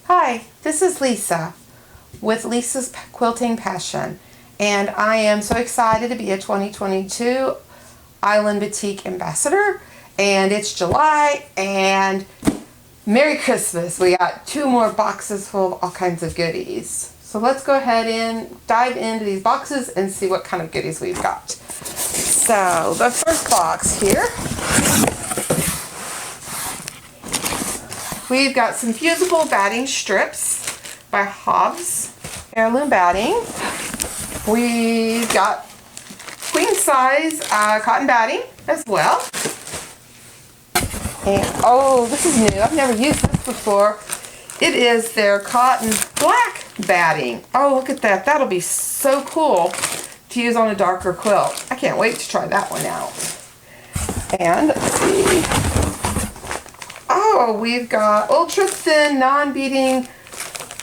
Hi, this is Lisa with Lisa's Quilting Passion, and I am so excited to be a 2022 Island Batik ambassador, and it's July, and Merry Christmas. We got 2 more boxes full of all kinds of goodies. So let's go ahead and dive into these boxes and see what kind of goodies we've got. So the first box here, we've got some fusible batting strips by Hobbs Heirloom Batting. We've got queen size cotton batting as well. And oh, this is new. I've never used this before. It is their cotton black batting. Oh, look at that. That'll be so cool to use on a darker quilt. I can't wait to try that one out. And let's see. Oh, we've got ultra thin, non-beating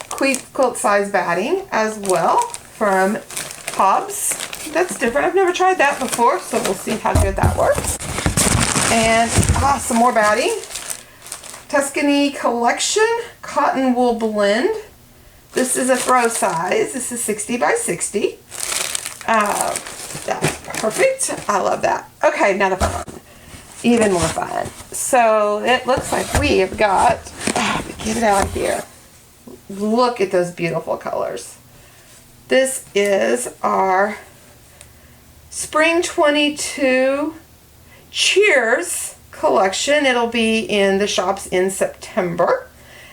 quilt size batting as well from Hobbs. That's different. I've never tried that before, so we'll see how good that works. And some more batting. Tuscany Collection Cotton Wool Blend. This is a throw size. This is 60 by 60. That's perfect. I love that. Okay, now the fun. Even more fun. So it looks like we have got, get it out here. Look at those beautiful colors. This is our Spring 22 Cheers collection. It'll be in the shops in September,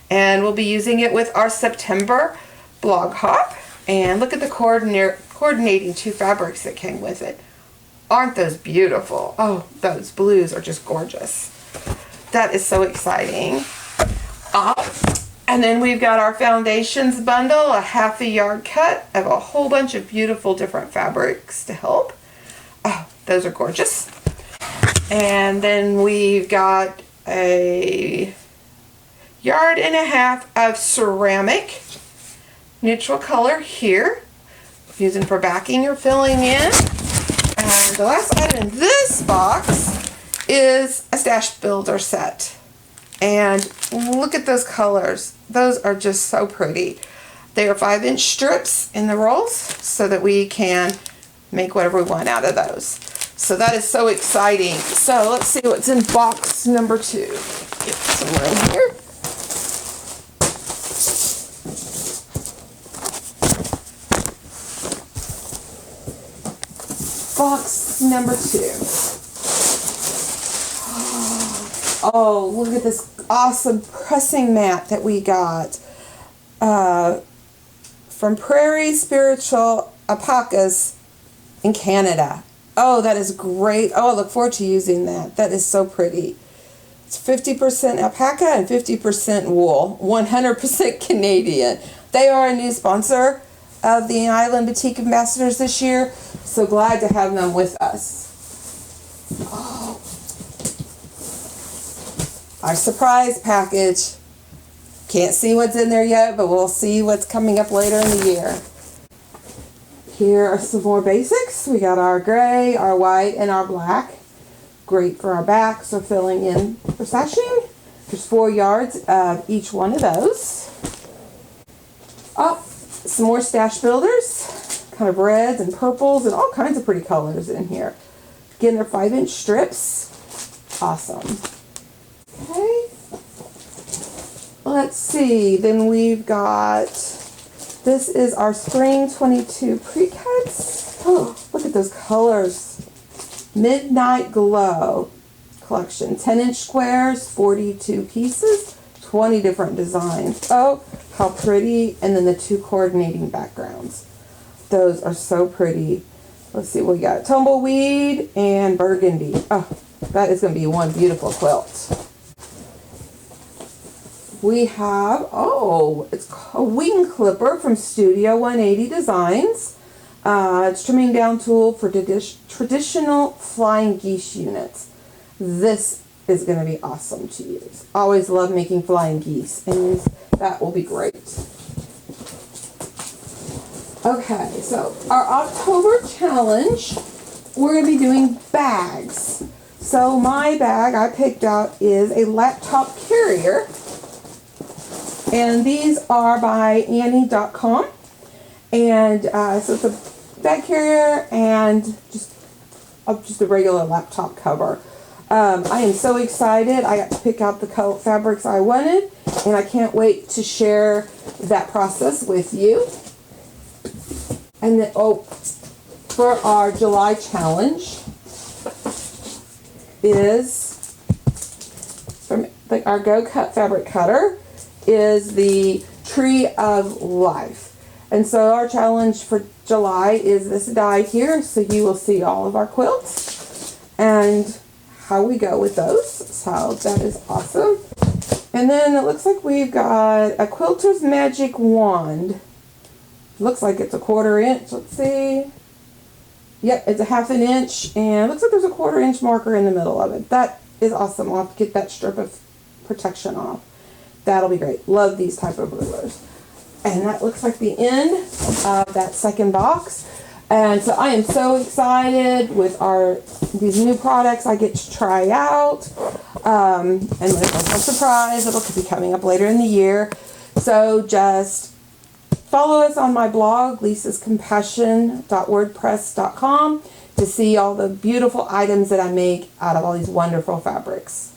and we'll be using it with our September blog hop. And look at the coordinating 2 fabrics that came with it. Aren't those beautiful? Oh, those blues are just gorgeous. That is so exciting. And then we've got our foundations bundle, a ½ yard cut of a whole bunch of beautiful different fabrics to help. Oh, those are gorgeous. And then we've got a 1.5 yards of ceramic neutral color here, using for backing or filling in. And the last item in this box is a stash builder set. And look at those colors. Those are just so pretty. They are 5-inch strips in the rolls so that we can make whatever we want out of those. So that is so exciting. So let's see what's in box number 2. Get some room here. Box number 2. Oh, look at this awesome pressing mat that we got from Prairie Spirit Alpacas in Canada. Oh, that is great. Oh, I look forward to using that. That is so pretty. It's 50% alpaca and 50% wool. 100% Canadian. They are a new sponsor of the Island Batik Ambassadors this year. So glad to have them with us. Oh. Our surprise package. Can't see what's in there yet, but we'll see what's coming up later in the year. Here are some more basics. We got our gray, our white, and our black. Great for our backs or filling in for sashing. There's 4 yards of each one of those. Oh, some more stash builders. Kind of reds and purples and all kinds of pretty colors in here. Again, they're 5-inch strips. Awesome. Okay. Let's see. Then we've got, this is our Spring 22 pre-cuts. Oh, look at those colors. Midnight Glow collection. 10-inch squares, 42 pieces, 20 different designs. Oh, how pretty. And then the 2 coordinating backgrounds. Those are so pretty. Let's see what we got. Tumbleweed and burgundy. Oh, that is going to be one beautiful quilt. We have, it's a wing clipper from Studio 180 Designs. It's trimming down tool for traditional flying geese units. This is going to be awesome to use. Always love making flying geese, and that will be great. Okay, so our October challenge, we're going to be doing bags. So my bag I picked out is a laptop carrier. And these are by Annie.com. And so it's a bag carrier and just a regular laptop cover. I am so excited. I got to pick out the color fabrics I wanted, and I can't wait to share that process with you. And then, for our July challenge is from our Go Cut fabric cutter is the Tree of Life. And so our challenge for July is this die here. So you will see all of our quilts and how we go with those. So that is awesome. And then it looks like we've got a Quilter's Magic Wand. Looks like it's a 1/4 inch. Let's see. Yep, it's a 1/2 inch, and it looks like there's a 1/4 inch marker in the middle of it. That is awesome. I'll have to get that strip of protection off. That'll be great. Love these type of rulers. And that looks like the end of that second box. And so I am so excited with these new products I get to try out. And there's also a surprise that'll be coming up later in the year. So just follow us on my blog, lisascompassion.wordpress.com, to see all the beautiful items that I make out of all these wonderful fabrics.